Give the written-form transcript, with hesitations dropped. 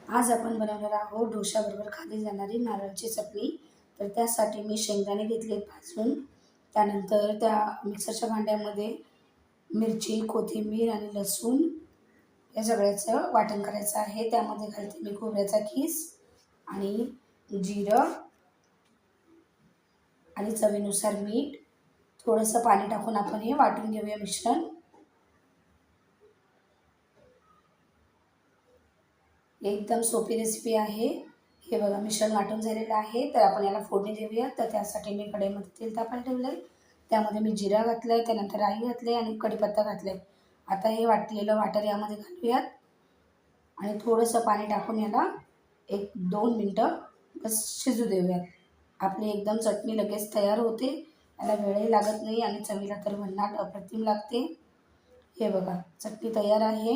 आज आपण बनवणार आहोत डोशाबरोबर खाल्ली जाणारी नारळाची चटणी. तर त्यासाठी मी शेंगदाणे घेतले भाजून. त्यानंतर त्या मिक्सरच्या भांड्यामध्ये मिरची, कोथिंबीर आणि लसूण या सगळ्याचं वाटण करायचं आहे. त्यामध्ये घालते मी खोबऱ्याचा खीस आणि जिरं आणि चवीनुसार मीठ. थोडंसं पाणी टाकून आपण हे वाटून घेऊया मिश्रण. एकदम सोपी रेसिपी आहे. हे बघा मिश्रण वाटून झालेलं आहे. तर आपण याला फोडणी देऊया. तर त्यासाठी मी कढईमध्ये तेल तापायला ठेवलं आहे. त्यामध्ये मी जिरा घातला आहे, त्यानंतर राई घातली आहे आणि कढीपत्ता घातला आहे. आता हे वाटलेलं वाटण यामध्ये घालूयात आणि थोडंसं पाणी टाकून याला 1-2 मिनटं बस शिजू देऊयात. आपली एकदम चटणी लगेच तयार होते. याला वेळही लागत नाही आणि चवीला तर भन्नाट अप्रतिम लागते. हे बघा चटणी तयार आहे.